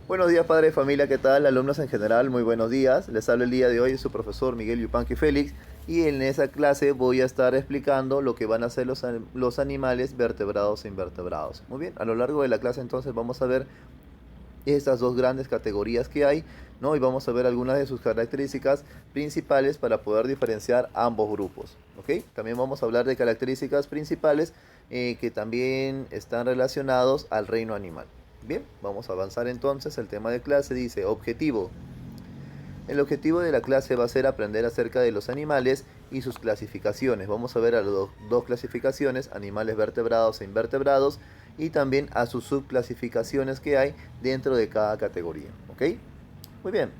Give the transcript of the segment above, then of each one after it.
Buenos días, padre de familia, ¿qué tal? Alumnos en general, muy buenos días. Les habla el día de hoy su profesor Miguel Yupanqui Félix y en esa clase voy a estar explicando lo que van a hacer los animales vertebrados e invertebrados. Muy bien, a lo largo de la clase entonces vamos a ver estas dos grandes categorías que hay, ¿no? Y vamos a ver algunas de sus características principales para poder diferenciar ambos grupos, ¿ok? También vamos a hablar de características principales que también están relacionados al reino animal. Bien, vamos a avanzar entonces. El tema de clase dice objetivo. El objetivo de la clase va a ser aprender acerca de los animales y sus clasificaciones. Vamos a ver a las dos clasificaciones, animales vertebrados e invertebrados, y también a sus subclasificaciones que hay dentro de cada categoría. ¿Ok? Muy bien.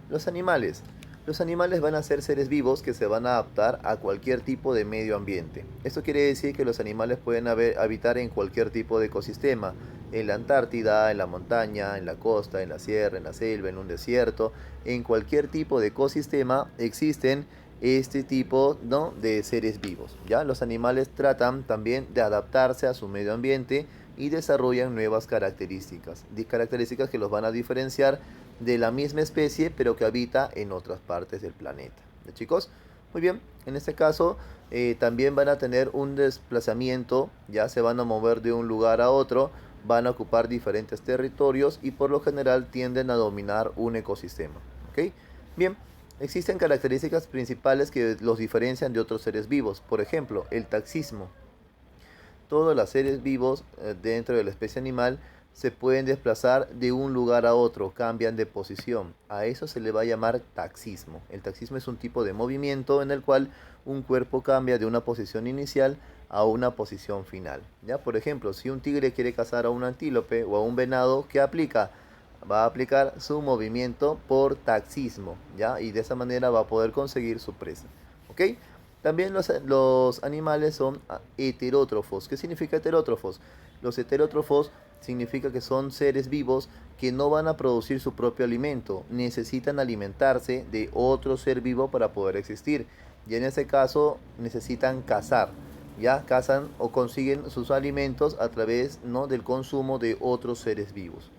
Los animales. Los animales van a ser seres vivos que se van a adaptar a cualquier tipo de medio ambiente. Esto quiere decir que los animales pueden habitar en cualquier tipo de ecosistema, en la Antártida, en la montaña, en la costa, en la sierra, en la selva, en un desierto, en cualquier tipo de ecosistema existen este tipo, ¿no?, de seres vivos. ¿Ya? Los animales tratan también de adaptarse a su medio ambiente y desarrollan nuevas características que los van a diferenciar de la misma especie pero que habita en otras partes del planeta. ¿Ya, chicos? Muy bien, en este caso también van a tener un desplazamiento, ya se van a mover de un lugar a otro, van a ocupar diferentes territorios y por lo general tienden a dominar un ecosistema. ¿Ok? Bien, existen características principales que los diferencian de otros seres vivos. Por ejemplo, el taxismo. Todos los seres vivos dentro de la especie animal se pueden desplazar de un lugar a otro, cambian de posición. A eso se le va a llamar taxismo. El taxismo es un tipo de movimiento en el cual un cuerpo cambia de una posición inicial a una posición final. ¿Ya? Por ejemplo, si un tigre quiere cazar a un antílope o a un venado, ¿qué aplica? Va a aplicar su movimiento por taxismo, ¿ya? Y de esa manera va a poder conseguir su presa. ¿Ok? También los animales son heterótrofos. ¿Qué significa heterótrofos? Los heterótrofos significa que son seres vivos que no van a producir su propio alimento, necesitan alimentarse de otro ser vivo para poder existir. Y en ese caso necesitan cazar, ya cazan o consiguen sus alimentos a través, ¿no?, del consumo de otros seres vivos.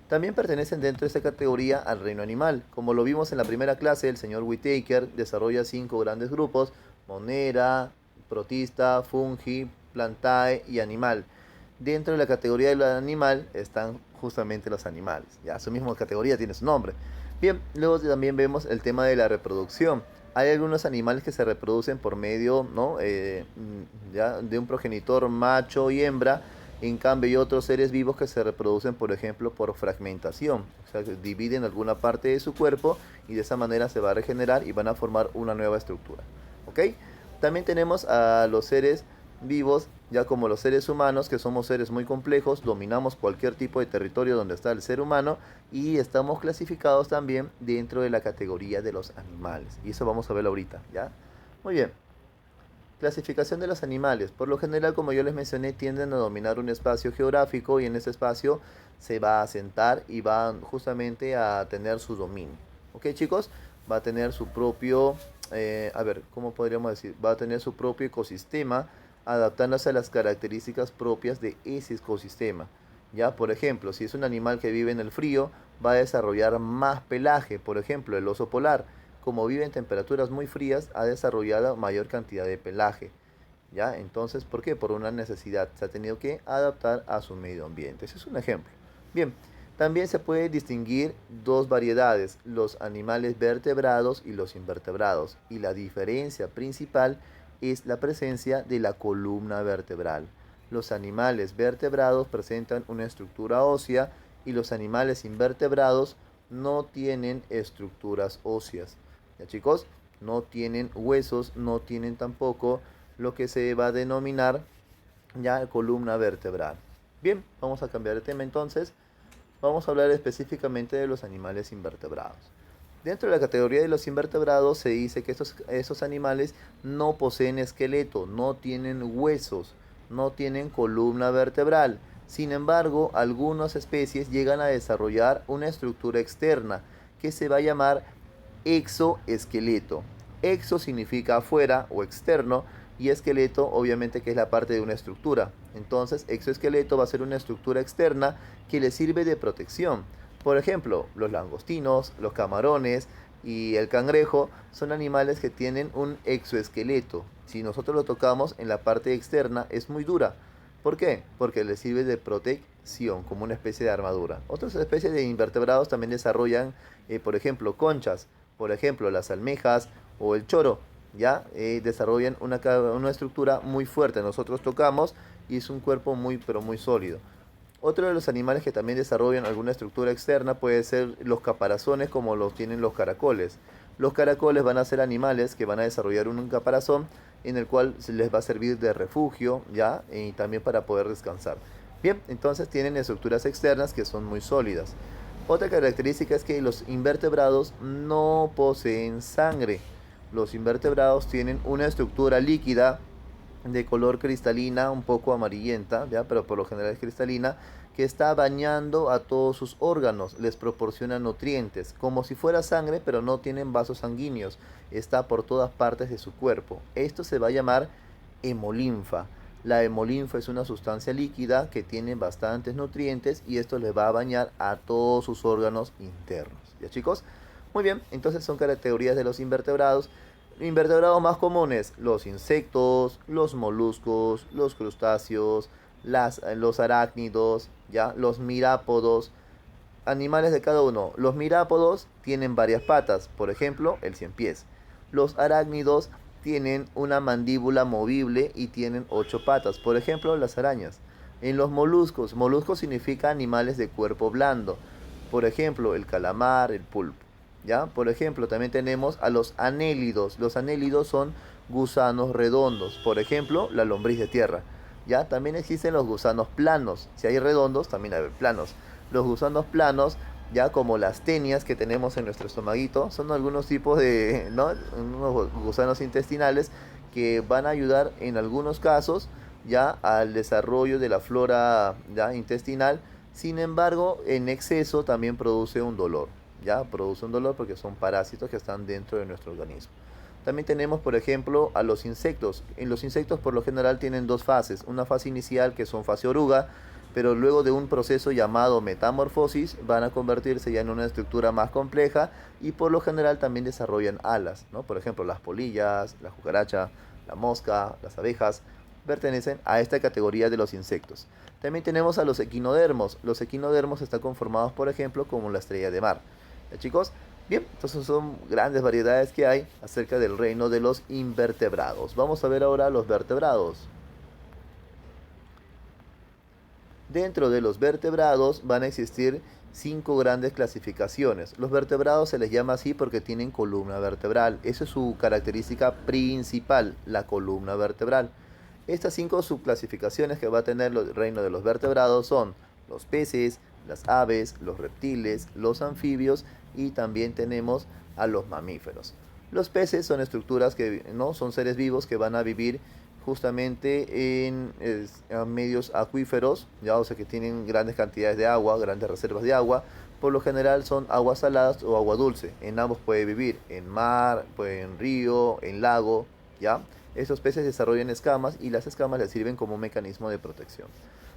También pertenecen dentro de esta categoría al reino animal. Como lo vimos en la primera clase, el señor Whittaker desarrolla 5 grandes grupos: monera, protista, fungi, plantae y animal. Dentro de la categoría del animal están justamente los animales. Ya su misma categoría tiene su nombre. Bien, luego también vemos el tema de la reproducción. Hay algunos animales que se reproducen por medio, ¿no?, ya, de un progenitor macho y hembra. En cambio hay otros seres vivos que se reproducen, por ejemplo, por fragmentación. O sea, que dividen alguna parte de su cuerpo y de esa manera se va a regenerar y van a formar una nueva estructura. ¿Ok? También tenemos a los seres vivos, ya como los seres humanos, que somos seres muy complejos, dominamos cualquier tipo de territorio donde está el ser humano y estamos clasificados también dentro de la categoría de los animales. Y eso vamos a verlo ahorita, ¿ya? Muy bien. Clasificación de los animales. Por lo general, como yo les mencioné, tienden a dominar un espacio geográfico y en ese espacio se va a asentar y van justamente a tener su dominio. ¿Ok, chicos? Va a tener su propio, ¿cómo podríamos decir? Va a tener su propio ecosistema adaptándose a las características propias de ese ecosistema. Ya, por ejemplo, si es un animal que vive en el frío, va a desarrollar más pelaje. Por ejemplo, el oso polar, como vive en temperaturas muy frías, ha desarrollado mayor cantidad de pelaje. ¿Ya? Entonces, ¿por qué? Por una necesidad. Se ha tenido que adaptar a su medio ambiente. Ese es un ejemplo. Bien, también se puede distinguir dos variedades, los animales vertebrados y los invertebrados. Y la diferencia principal es la presencia de la columna vertebral. Los animales vertebrados presentan una estructura ósea y los animales invertebrados no tienen estructuras óseas. ¿Ya, chicos? No tienen huesos, no tienen tampoco lo que se va a denominar ya columna vertebral. Bien, vamos a cambiar de tema entonces. Vamos a hablar específicamente de los animales invertebrados. Dentro de la categoría de los invertebrados se dice que estos animales no poseen esqueleto, no tienen huesos, no tienen columna vertebral. Sin embargo, algunas especies llegan a desarrollar una estructura externa que se va a llamar exoesqueleto. Exo significa afuera o externo y esqueleto obviamente que es la parte de una estructura. Entonces exoesqueleto va a ser una estructura externa que le sirve de protección. Por ejemplo, los langostinos, los camarones y el cangrejo son animales que tienen un exoesqueleto. Si nosotros lo tocamos en la parte externa es muy dura. ¿Por qué? Porque le sirve de protección, como una especie de armadura. Otras especies de invertebrados también desarrollan, por ejemplo, conchas, por ejemplo, las almejas o el choro, ya desarrollan una estructura muy fuerte. Nosotros tocamos y es un cuerpo muy, pero muy sólido. Otro de los animales que también desarrollan alguna estructura externa puede ser los caparazones, como los tienen los caracoles. Los caracoles van a ser animales que van a desarrollar un caparazón en el cual se les va a servir de refugio, ¿ya? Y también para poder descansar. Bien, entonces tienen estructuras externas que son muy sólidas. Otra característica es que los invertebrados no poseen sangre. Los invertebrados tienen una estructura líquida de color cristalina, un poco amarillenta, ¿ya? Pero por lo general es cristalina, que está bañando a todos sus órganos, les proporciona nutrientes, como si fuera sangre, pero no tienen vasos sanguíneos, está por todas partes de su cuerpo. Esto se va a llamar hemolinfa. La hemolinfa es una sustancia líquida que tiene bastantes nutrientes y esto le va a bañar a todos sus órganos internos. ¿Ya, chicos? Muy bien, entonces son categorías de los invertebrados. Invertebrados más comunes: los insectos, los moluscos, los crustáceos, los arácnidos, ¿ya? Los mirápodos, animales de cada uno. Los mirápodos tienen varias patas, por ejemplo, el cien pies. Los arácnidos tienen una mandíbula movible y tienen 8 patas, por ejemplo, las arañas. En los moluscos, moluscos significa animales de cuerpo blando, por ejemplo, el calamar, el pulpo. ¿Ya? Por ejemplo, también tenemos a los anélidos. Los anélidos son gusanos redondos, por ejemplo, la lombriz de tierra. ¿Ya? También existen los gusanos planos. Si hay redondos, también hay planos. Los gusanos planos, ya como las tenias que tenemos en nuestro estomaguito, son algunos tipos de, ¿no? Unos gusanos intestinales que van a ayudar en algunos casos ya al desarrollo de la flora, ya, intestinal. Sin embargo, en exceso también produce un dolor. Ya produce un dolor porque son parásitos que están dentro de nuestro organismo. También tenemos, por ejemplo, a los insectos. En los insectos por lo general tienen dos fases. Una fase inicial, que son fase oruga, pero luego de un proceso llamado metamorfosis van a convertirse ya en una estructura más compleja y por lo general también desarrollan alas, ¿no? Por ejemplo, las polillas, la cucaracha, la mosca, las abejas pertenecen a esta categoría de los insectos. También tenemos a los equinodermos. Los equinodermos están conformados, por ejemplo, como la estrella de mar. ¿Ya, chicos? Bien, entonces son grandes variedades que hay acerca del reino de los invertebrados. Vamos a ver ahora los vertebrados. Dentro de los vertebrados van a existir 5 grandes clasificaciones. Los vertebrados se les llama así porque tienen columna vertebral. Esa es su característica principal, la columna vertebral. Estas 5 subclasificaciones que va a tener el reino de los vertebrados son los peces, las aves, los reptiles, los anfibios y también tenemos a los mamíferos. Los peces son estructuras que no son seres vivos que van a vivir justamente en medios acuíferos, ya, o sea que tienen grandes cantidades de agua, grandes reservas de agua. Por lo general son aguas saladas o agua dulce. En ambos puede vivir, en mar, en río, en lago, ¿ya? Estos peces desarrollan escamas y las escamas les sirven como un mecanismo de protección.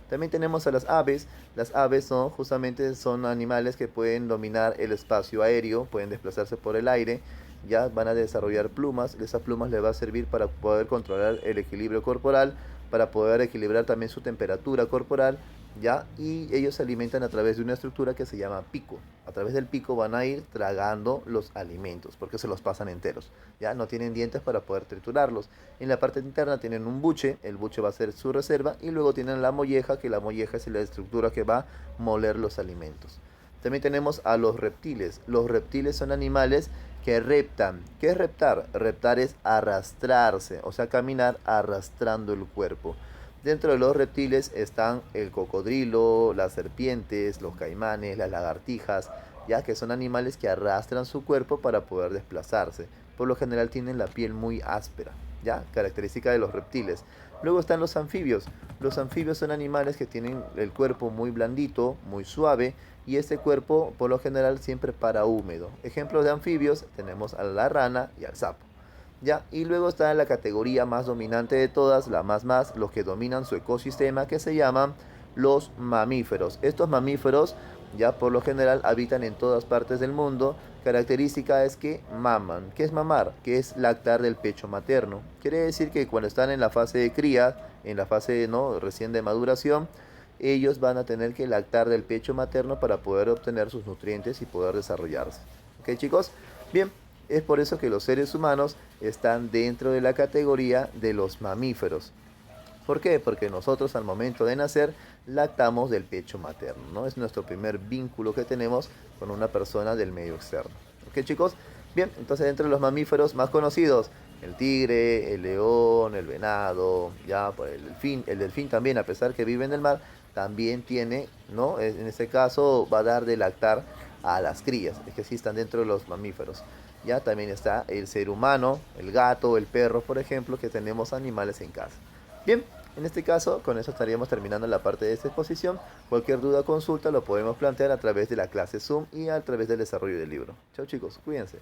También tenemos a las aves. Las aves son justamente son animales que pueden dominar el espacio aéreo, pueden desplazarse por el aire, ya van a desarrollar plumas. Esas plumas les va a servir para poder controlar el equilibrio corporal, para poder equilibrar también su temperatura corporal, ya, y ellos se alimentan a través de una estructura que se llama pico. A través del pico van a ir tragando los alimentos porque se los pasan enteros, ya no tienen dientes para poder triturarlos. En la parte interna tienen un buche, el buche va a ser su reserva, y luego tienen la molleja, que la molleja es la estructura que va a moler los alimentos. También tenemos a los reptiles. Los reptiles son animales que reptan. ¿Qué es reptar? Reptar es arrastrarse, o sea, caminar arrastrando el cuerpo. Dentro de los reptiles están el cocodrilo, las serpientes, los caimanes, las lagartijas, ya que son animales que arrastran su cuerpo para poder desplazarse. Por lo general tienen la piel muy áspera, ya, característica de los reptiles. Luego están los anfibios. Los anfibios son animales que tienen el cuerpo muy blandito, muy suave, y este cuerpo por lo general siempre para húmedo. Ejemplos de anfibios tenemos a la rana y al sapo. Ya, y luego está la categoría más dominante de todas, la más, los que dominan su ecosistema, que se llaman los mamíferos. Estos mamíferos Ya por lo general habitan en todas partes del mundo. Característica es que maman. ¿Qué es mamar? Que es lactar del pecho materno. Quiere decir que cuando están en la fase de cría, en la fase no recién de maduración, ellos van a tener que lactar del pecho materno para poder obtener sus nutrientes y poder desarrollarse. ¿Ok, chicos? Bien, es por eso que los seres humanos están dentro de la categoría de los mamíferos. ¿Por qué? Porque nosotros al momento de nacer lactamos del pecho materno, ¿no? Es nuestro primer vínculo que tenemos con una persona del medio externo. ¿Ok, chicos? Bien, entonces entre los mamíferos más conocidos, el tigre, el león, el venado, ya pues, el delfín también, a pesar que vive en el mar, también tiene, ¿no? En este caso va a dar de lactar a las crías, es que sí están dentro de los mamíferos. Ya también está el ser humano, el gato, el perro, por ejemplo, que tenemos animales en casa. Bien, en este caso, con eso estaríamos terminando la parte de esta exposición. Cualquier duda o consulta lo podemos plantear a través de la clase Zoom y a través del desarrollo del libro. Chao chicos, cuídense.